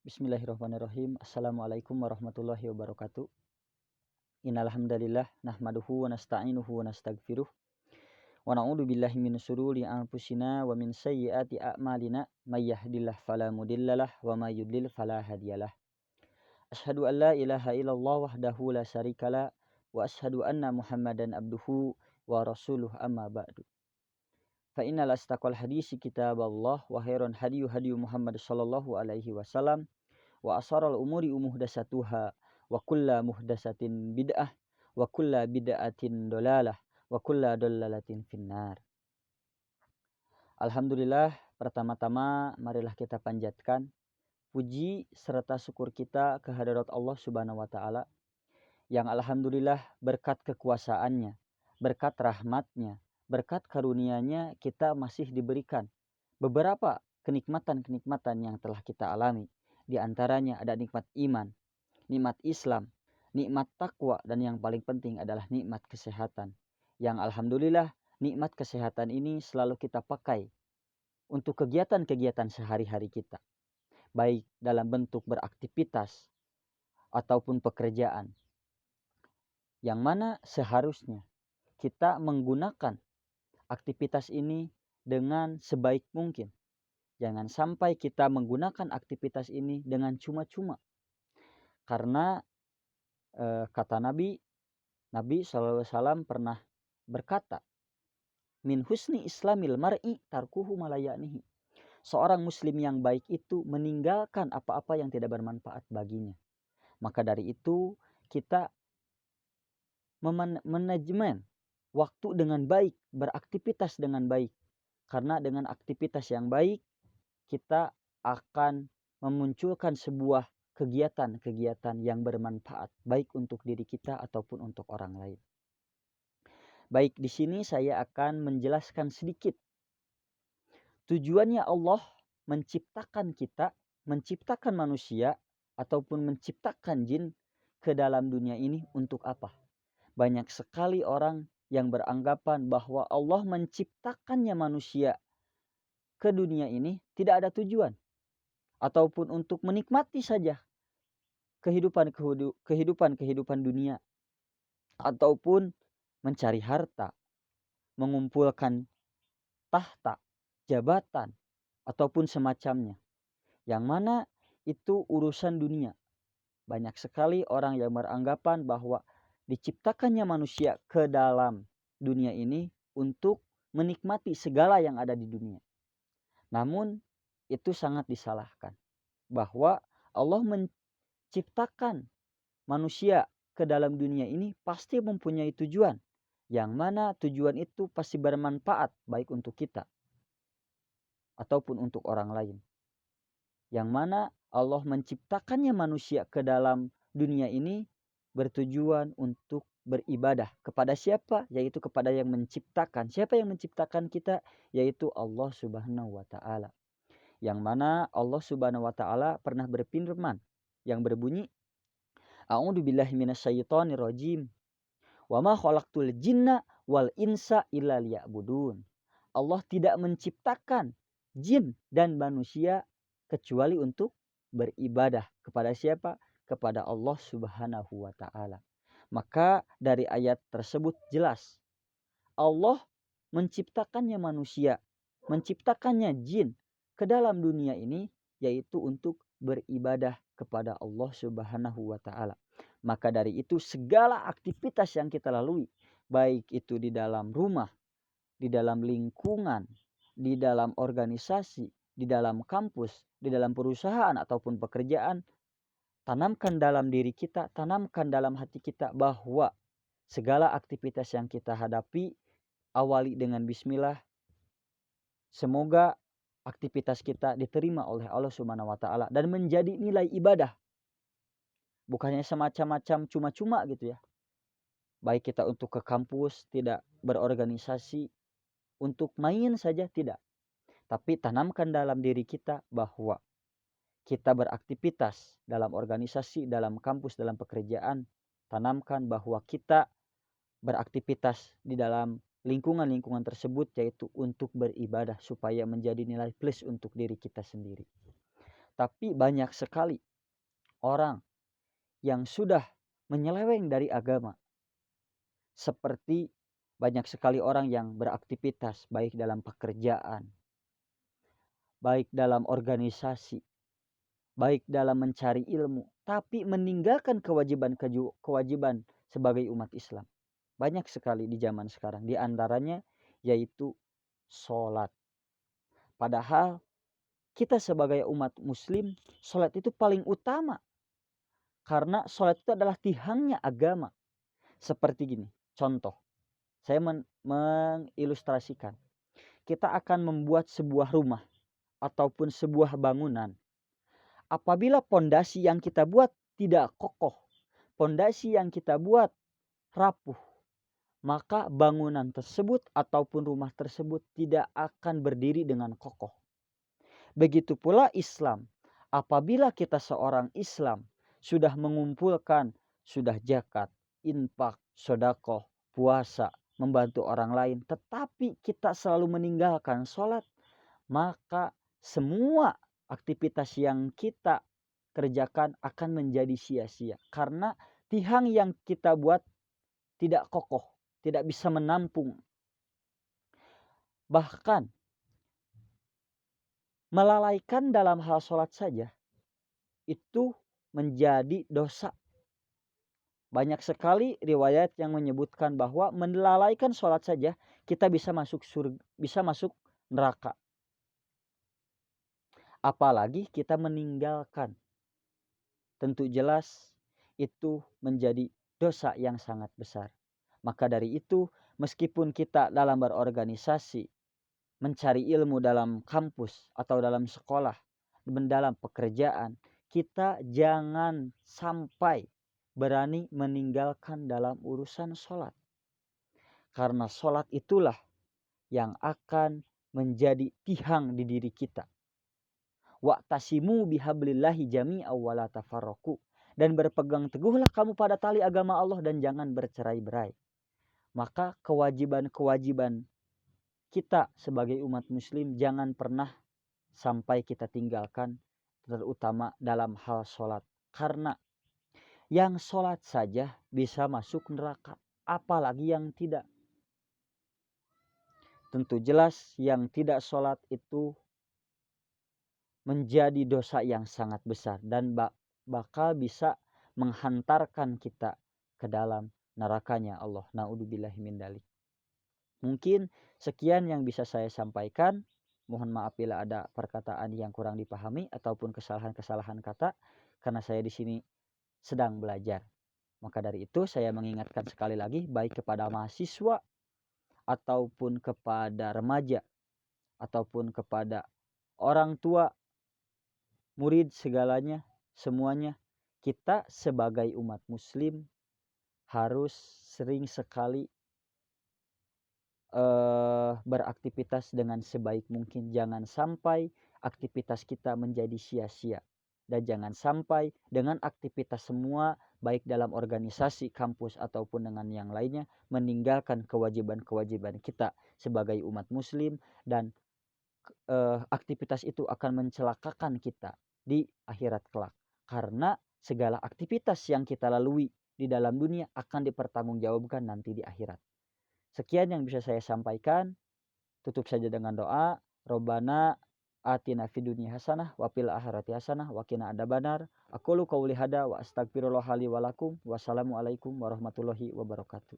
Bismillahirrahmanirrahim. Assalamualaikum warahmatullahi wabarakatuh. Innal hamdalillah nahmaduhu wa nasta'inuhu wa nastaghfiruh wa na'udzu billahi min syururi anfusina wa min sayyiati a'malina may yahdihillahu fala mudhillalah wa may yudlil fala hadiyalah. Asyhadu an la ilaha illallah wahdahu la syarikalah wa asyhadu anna Muhammadan abduhu wa rasuluh amma ba'du. Fa innal astaqal hadisi kitaballah wa khairan hadiyu hadiyu Muhammad sallallahu alaihi wasallam wa asaral umuri muhdatsatuha wa kulla muhdatsatin bid'ah wa kulla bid'atin dolalah wa kulla dolalatin finnar. Alhamdulillah, pertama-tama marilah kita panjatkan puji serta syukur kita kehadirat Allah Subhanahu wa taala yang alhamdulillah berkat kekuasaannya, berkat rahmatnya, berkat karunia-Nya kita masih diberikan beberapa kenikmatan-kenikmatan yang telah kita alami. Di antaranya ada nikmat iman, nikmat Islam, nikmat takwa, dan yang paling penting adalah nikmat kesehatan. Yang alhamdulillah nikmat kesehatan ini selalu kita pakai untuk kegiatan-kegiatan sehari-hari kita. Baik dalam bentuk beraktivitas ataupun pekerjaan. Yang mana seharusnya kita menggunakan aktivitas ini dengan sebaik mungkin. Jangan sampai kita menggunakan aktivitas ini dengan cuma-cuma. Karena kata Nabi SAW pernah berkata, min husni islamil mar'i tarkuhu malayanihi. Seorang muslim yang baik itu meninggalkan apa-apa yang tidak bermanfaat baginya. Maka dari itu kita manajemen waktu dengan baik, beraktivitas dengan baik. Karena dengan aktivitas yang baik kita akan memunculkan sebuah kegiatan-kegiatan yang bermanfaat baik untuk diri kita ataupun untuk orang lain. Baik, di sini saya akan menjelaskan sedikit tujuannya Allah menciptakan kita, menciptakan manusia ataupun menciptakan jin ke dalam dunia ini untuk apa? Banyak sekali orang yang beranggapan bahwa Allah menciptakannya manusia ke dunia ini tidak ada tujuan ataupun untuk menikmati saja kehidupan dunia ataupun mencari harta, mengumpulkan tahta, jabatan ataupun semacamnya. Yang mana itu urusan dunia. Banyak sekali orang yang beranggapan bahwa diciptakannya manusia ke dalam dunia ini untuk menikmati segala yang ada di dunia. Namun itu sangat disalahkan. Bahwa Allah menciptakan manusia ke dalam dunia ini pasti mempunyai tujuan. Yang mana tujuan itu pasti bermanfaat baik untuk kita ataupun untuk orang lain. Yang mana Allah menciptakannya manusia ke dalam dunia ini bertujuan untuk beribadah kepada siapa? Yaitu kepada yang menciptakan. Siapa yang menciptakan kita? Yaitu Allah Subhanahu wa taala. Yang mana Allah Subhanahu wa taala pernah berfirman yang berbunyi, A'udzubillahi minasyaitonirrajim. Wa ma khalaqtul jinna wal insa illa liya'budun. Allah tidak menciptakan jin dan manusia kecuali untuk beribadah kepada siapa? Kepada Allah Subhanahu wa taala. Maka dari ayat tersebut jelas Allah menciptakannya manusia, menciptakannya jin ke dalam dunia ini yaitu untuk beribadah kepada Allah Subhanahu wa taala. Maka dari itu segala aktivitas yang kita lalui, baik itu di dalam rumah, di dalam lingkungan, di dalam organisasi, di dalam kampus, di dalam perusahaan ataupun pekerjaan, tanamkan dalam diri kita, tanamkan dalam hati kita bahwa segala aktivitas yang kita hadapi awali dengan bismillah. Semoga aktivitas kita diterima oleh Allah Subhanahu wa taala dan menjadi nilai ibadah. Bukannya semacam-macam cuma-cuma gitu ya. Baik kita untuk ke kampus tidak berorganisasi, untuk main saja tidak. Tapi tanamkan dalam diri kita bahwa kita beraktivitas dalam organisasi, dalam kampus, dalam pekerjaan. Tanamkan bahwa kita beraktivitas di dalam lingkungan-lingkungan tersebut yaitu untuk beribadah supaya menjadi nilai plus untuk diri kita sendiri. Tapi banyak sekali orang yang sudah menyeleweng dari agama. Seperti banyak sekali orang yang beraktivitas baik dalam pekerjaan, baik dalam organisasi, baik dalam mencari ilmu, tapi meninggalkan kewajiban sebagai umat Islam. Banyak sekali di zaman sekarang, di antaranya yaitu sholat. Padahal kita sebagai umat muslim, sholat itu paling utama. Karena sholat itu adalah tiangnya agama. Seperti gini, contoh. Saya mengilustrasikan. Kita akan membuat sebuah rumah ataupun sebuah bangunan. Apabila pondasi yang kita buat tidak kokoh, pondasi yang kita buat rapuh, maka bangunan tersebut ataupun rumah tersebut tidak akan berdiri dengan kokoh. Begitu pula Islam. Apabila kita seorang Islam sudah mengumpulkan, sudah zakat, infak, sedekah, puasa, membantu orang lain, tetapi kita selalu meninggalkan sholat, maka semua aktivitas yang kita kerjakan akan menjadi sia-sia. Karena tiang yang kita buat tidak kokoh, tidak bisa menampung. Bahkan melalaikan dalam hal sholat saja itu menjadi dosa. Banyak sekali riwayat yang menyebutkan bahwa melalaikan sholat saja kita bisa masuk surga, bisa masuk neraka. Apalagi kita meninggalkan. Tentu jelas itu menjadi dosa yang sangat besar. Maka dari itu, meskipun kita dalam berorganisasi, mencari ilmu dalam kampus atau dalam sekolah, dalam pekerjaan, kita jangan sampai berani meninggalkan dalam urusan sholat. Karena sholat itulah yang akan menjadi tiang di diri kita. Wa'tasimu bihablillahi jami'aw wa la tafarraqu. Dan berpegang teguhlah kamu pada tali agama Allah dan jangan bercerai-berai. Maka kewajiban-kewajiban kita sebagai umat muslim jangan pernah sampai kita tinggalkan, terutama dalam hal sholat. Karena yang sholat saja bisa masuk neraka, apalagi yang tidak. Tentu jelas yang tidak sholat itu menjadi dosa yang sangat besar dan bakal bisa menghantarkan kita ke dalam nerakanya Allah. Na'udzubillahi min dzalik. Mungkin sekian yang bisa saya sampaikan. Mohon maaf bila ada perkataan yang kurang dipahami ataupun kesalahan-kesalahan kata, karena saya di sini sedang belajar. Maka dari itu saya mengingatkan sekali lagi baik kepada mahasiswa ataupun kepada remaja ataupun kepada orang tua, murid, segalanya, semuanya, kita sebagai umat muslim harus sering sekali beraktivitas dengan sebaik mungkin. Jangan sampai aktivitas kita menjadi sia-sia. Dan jangan sampai dengan aktivitas semua baik dalam organisasi, kampus ataupun dengan yang lainnya meninggalkan kewajiban-kewajiban kita sebagai umat muslim. Dan aktivitas itu akan mencelakakan kita di akhirat kelak. Karena segala aktivitas yang kita lalui di dalam dunia akan dipertanggungjawabkan nanti di akhirat. Sekian yang bisa saya sampaikan. Tutup saja dengan doa. Robbana atina fid dunya hasanah wa fil akhirati hasanah wa qina adzabannar. Aqulu qouli hada wa astaghfirullah li wa lakum. Wassalamualaikum warahmatullahi wabarakatuh.